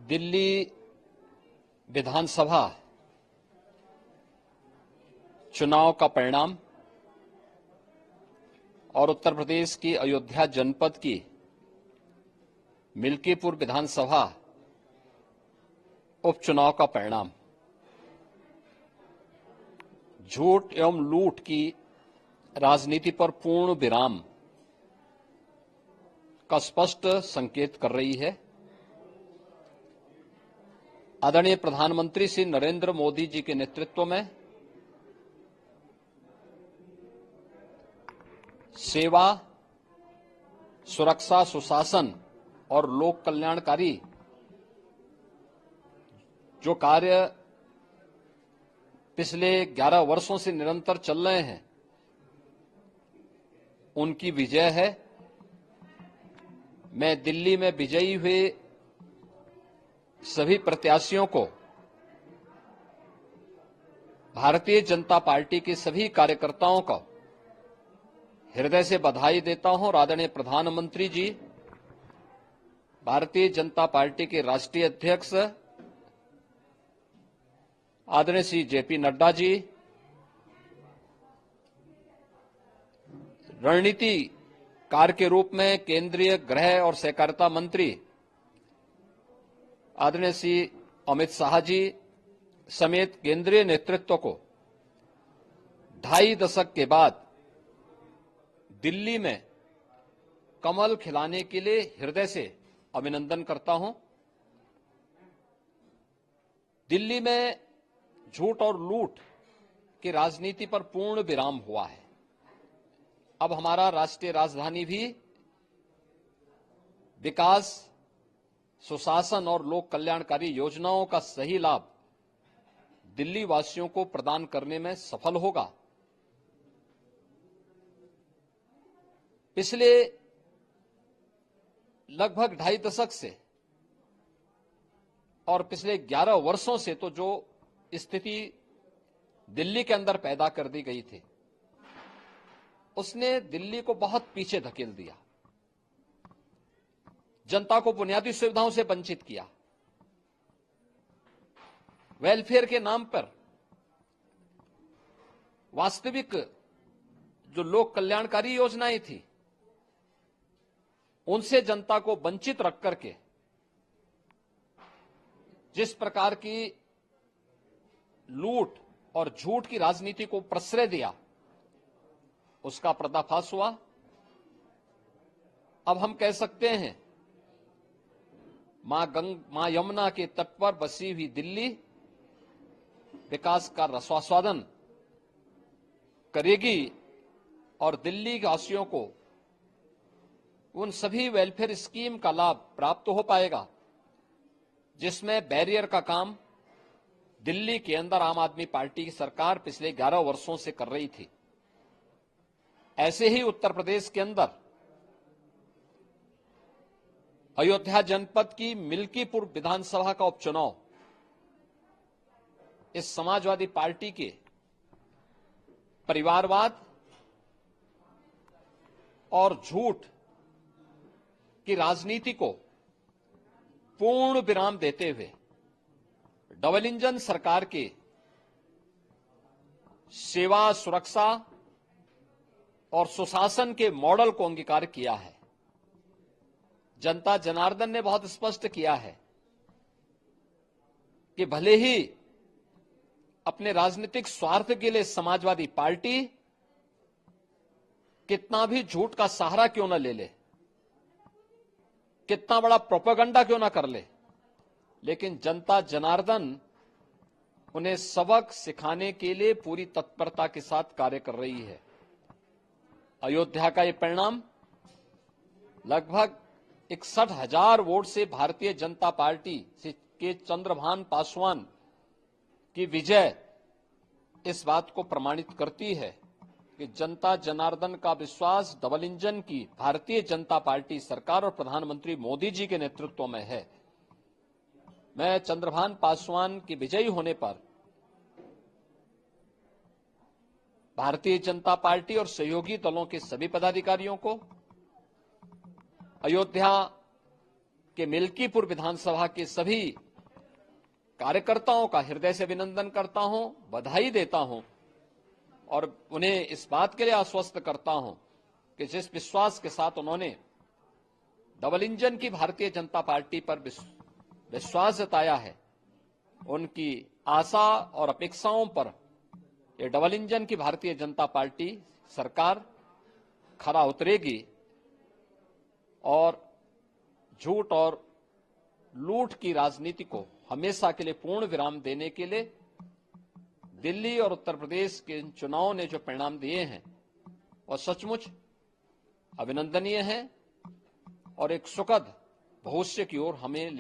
दिल्ली विधानसभा चुनाव का परिणाम और उत्तर प्रदेश की अयोध्या जनपद की मिल्कीपुर विधानसभा उपचुनाव का परिणाम झूठ एवं लूट की राजनीति पर पूर्ण विराम का स्पष्ट संकेत कर रही है। आदरणीय प्रधानमंत्री श्री नरेंद्र मोदी जी के नेतृत्व में सेवा, सुरक्षा, सुशासन और लोक कल्याणकारी जो कार्य पिछले 11 वर्षों से निरंतर चल रहे हैं, उनकी विजय है। मैं दिल्ली में विजयी हुए सभी प्रत्याशियों को, भारतीय जनता पार्टी के सभी कार्यकर्ताओं को हृदय से बधाई देता हूं और आदरणीय प्रधानमंत्री जी, भारतीय जनता पार्टी के राष्ट्रीय अध्यक्ष आदरणीय श्री जेपी नड्डा जी, रणनीतिकार के रूप में केंद्रीय गृह और सहकारिता मंत्री आदरणीय श्री अमित शाह जी समेत केंद्रीय नेतृत्व को 2.5 दशक के बाद दिल्ली में कमल खिलाने के लिए हृदय से अभिनंदन करता हूं। दिल्ली में झूठ और लूट की राजनीति पर पूर्ण विराम हुआ है। अब हमारा राष्ट्रीय राजधानी भी विकास, सुशासन और लोक कल्याणकारी योजनाओं का सही लाभ दिल्ली वासियों को प्रदान करने में सफल होगा। पिछले लगभग 2.5 दशक से और पिछले 11 वर्षों से तो जो स्थिति दिल्ली के अंदर पैदा कर दी गई थी, उसने दिल्ली को बहुत पीछे धकेल दिया, जनता को बुनियादी सुविधाओं से वंचित किया। वेलफेयर के नाम पर वास्तविक जो लोक कल्याणकारी योजनाएं थी, उनसे जनता को वंचित रख करके जिस प्रकार की लूट और झूठ की राजनीति को प्रश्रय दिया, उसका पर्दाफाश हुआ। अब हम कह सकते हैं मां यमुना के तट पर बसी हुई दिल्ली विकास का रसास्वादन करेगी और दिल्ली वासियों को उन सभी वेलफेयर स्कीम का लाभ प्राप्त हो पाएगा जिसमें बैरियर का काम दिल्ली के अंदर आम आदमी पार्टी की सरकार पिछले 11 वर्षों से कर रही थी। ऐसे ही उत्तर प्रदेश के अंदर अयोध्या जनपद की मिल्कीपुर विधानसभा का उपचुनाव इस समाजवादी पार्टी के परिवारवाद और झूठ की राजनीति को पूर्ण विराम देते हुए डबल इंजन सरकार के सेवा, सुरक्षा और सुशासन के मॉडल को अंगीकार किया है। जनता जनार्दन ने बहुत स्पष्ट किया है कि भले ही अपने राजनीतिक स्वार्थ के लिए समाजवादी पार्टी कितना भी झूठ का सहारा क्यों न ले ले, कितना बड़ा प्रोपेगेंडा क्यों ना कर ले, लेकिन जनता जनार्दन उन्हें सबक सिखाने के लिए पूरी तत्परता के साथ कार्य कर रही है। अयोध्या का ये परिणाम लगभग 61,000 वोट से भारतीय जनता पार्टी के चंद्रभान पासवान की विजय इस बात को प्रमाणित करती है कि जनता जनार्दन का विश्वास डबल इंजन की भारतीय जनता पार्टी सरकार और प्रधानमंत्री मोदी जी के नेतृत्व में है। मैं चंद्रभान पासवान की विजयी होने पर भारतीय जनता पार्टी और सहयोगी दलों के सभी पदाधिकारियों को, अयोध्या कि मिल्कीपुर विधानसभा के सभी कार्यकर्ताओं का हृदय से अभिनंदन करता हूं, बधाई देता हूं और उन्हें इस बात के लिए आश्वस्त करता हूं कि जिस विश्वास के साथ उन्होंने डबल इंजन की भारतीय जनता पार्टी पर विश्वास जताया है, उनकी आशा और अपेक्षाओं पर ये डबल इंजन की भारतीय जनता पार्टी सरकार खरा उतरेगी और झूठ और लूट की राजनीति को हमेशा के लिए पूर्ण विराम देने के लिए दिल्ली और उत्तर प्रदेश के इन चुनावों ने जो परिणाम दिए हैं वह सचमुच अभिनंदनीय है और एक सुखद भविष्य की ओर हमें